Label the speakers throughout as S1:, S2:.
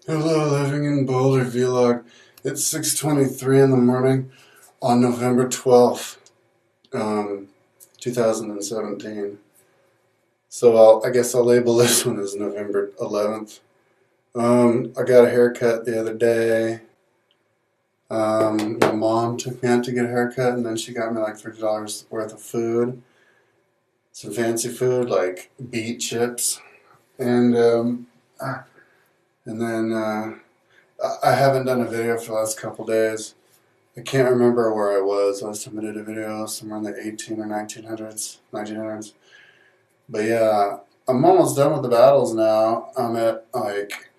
S1: Hello, living in Boulder vlog. It's 6:23 in the morning on November 12th, 2017. So I guess I'll label this one as November 11th. I got a haircut the other day. My mom took me out to get a haircut, and then she got me like $30 worth of food, some fancy food like beet chips, and and then I haven't done a video for the last couple days. I can't remember where I was last time I did a video, somewhere in the 18 or 1900s, 1900s. But yeah, I'm almost done with the battles now. I'm at like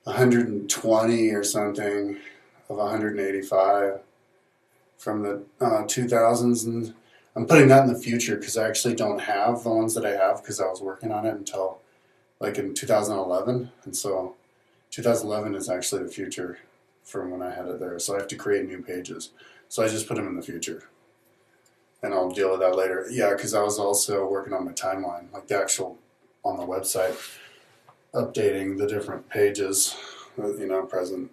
S1: 120 or something of 185 from the 2000s, and I'm putting that in the future because I actually don't have the ones that I have because I was working on it until like in 2011, and so 2011 is actually the future from when I had it there. So I have to create new pages. So I just put them in the future, and I'll deal with that later. Yeah, because I was also working on my timeline, like the actual on the website, updating the different pages. Present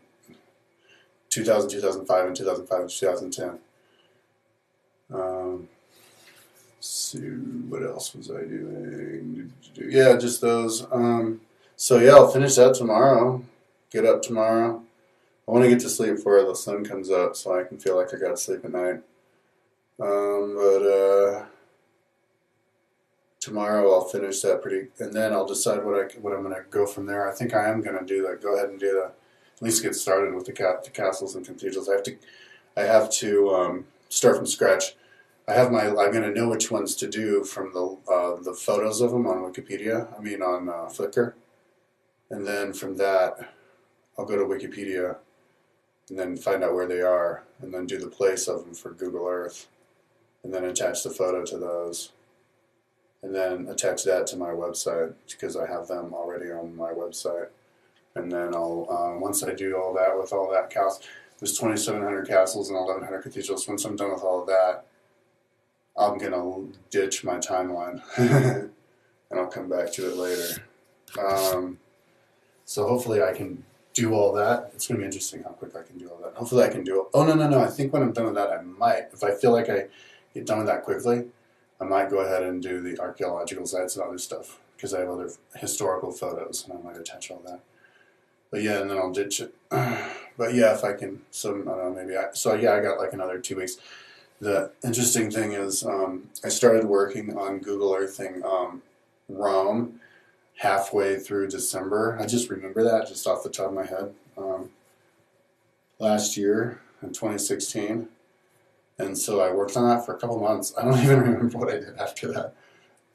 S1: 2000, 2005, and 2005 and 2010. See, what else was I doing? Yeah, just those. So yeah, I'll finish that tomorrow. Get up tomorrow. I want to get to sleep before the sun comes up so I can feel like I got to sleep at night. But tomorrow I'll finish that and then I'll decide what I'm gonna go from there. I think I am gonna do that. Go ahead and do that. At least get started with the castles and cathedrals. I have to start from scratch. I'm gonna know which ones to do from the photos of them on Wikipedia. I mean on Flickr, and then from that I'll go to Wikipedia and then find out where they are, and then do the place of them for Google Earth, and then attach the photo to those, and then attach that to my website because I have them already on my website. And then I'll once I do all that with all that there's 2,700 castles and 1,100 cathedrals. Once I'm done with all of that, I'm gonna ditch my timeline, and I'll come back to it later. So hopefully I can do all that. It's going to be interesting how quick I can do all that. Hopefully I can do it. Oh, no. I think when I'm done with that, I might. If I feel like I get done with that quickly, I might go ahead and do the archaeological sites and other stuff because I have other historical photos and I might attach all that. But yeah, and then I'll ditch it. But yeah, if I can, so I don't know, I got like another 2 weeks. The interesting thing is I started working on Google Earthing Rome halfway through December. I just remember that just off the top of my head. Last year in 2016. And so I worked on that for a couple months. I don't even remember what I did after that.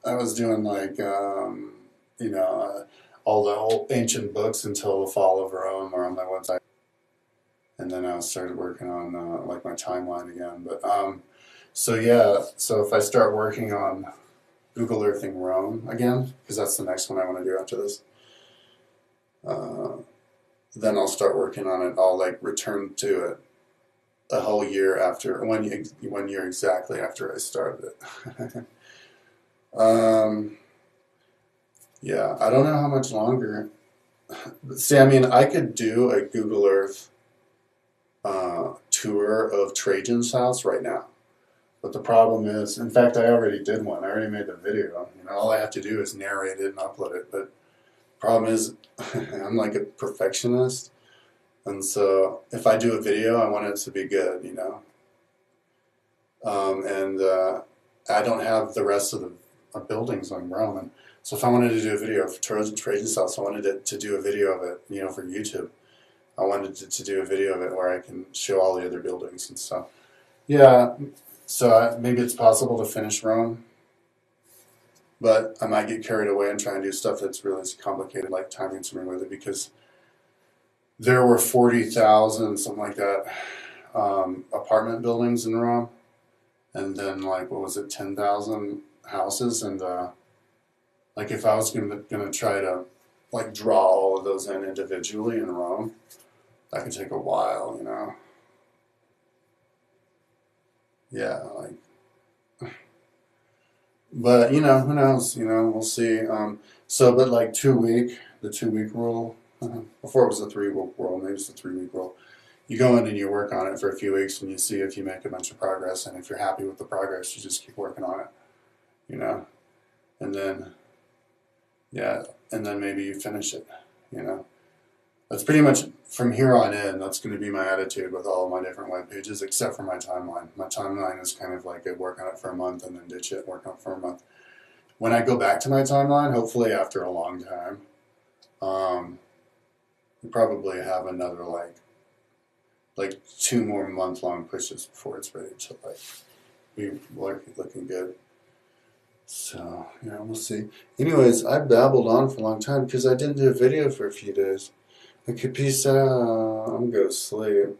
S1: I was doing like, all the old ancient books until the fall of Rome are on my website. And then I started working on like my timeline again. But so yeah, so if I start working on Google Earthing Rome again, because that's the next one I want to do after this. Then I'll start working on it. I'll like return to it a whole year after, 1 year exactly after I started it. Yeah, I don't know how much longer. See, I mean, I could do a Google Earth tour of Trajan's house right now. But the problem is, in fact, I already did one. I already made the video. All I have to do is narrate it and upload it. But the problem is, I'm like a perfectionist. And so if I do a video, I want it to be good, and I don't have the rest of the buildings on Rome. And so if I wanted to do a video for Trajan's house, I wanted to do a video of it, for YouTube. I wanted to do a video of it where I can show all the other buildings and stuff. Yeah, so maybe it's possible to finish Rome, but I might get carried away and try and do stuff that's really complicated, like time consuming with it, because there were 40,000, something like that, apartment buildings in Rome, and then like, what was it, 10,000 houses, and like if I was gonna try to like draw all of those in individually in Rome, that could take a while, Yeah, like, but who knows? We'll see. But like the 2 week rule Before it was a 3-week rule, maybe it's a 3-week rule. You go in and you work on it for a few weeks and you see if you make a bunch of progress, and if you're happy with the progress, you just keep working on it, you know, and then, yeah, and then maybe you finish it, you know. That's pretty much from here on in. That's going to be my attitude with all of my different web pages, except for my timeline. My timeline is kind of like I work on it for a month and then ditch it, work on it for a month. When I go back to my timeline, hopefully after a long time, we probably have another like 2 more month-long pushes before it's ready to like be looking good. So yeah, we'll see. Anyways, I babbled on for a long time because I didn't do a video for a few days. Okay, peace out. I'm gonna go sleep.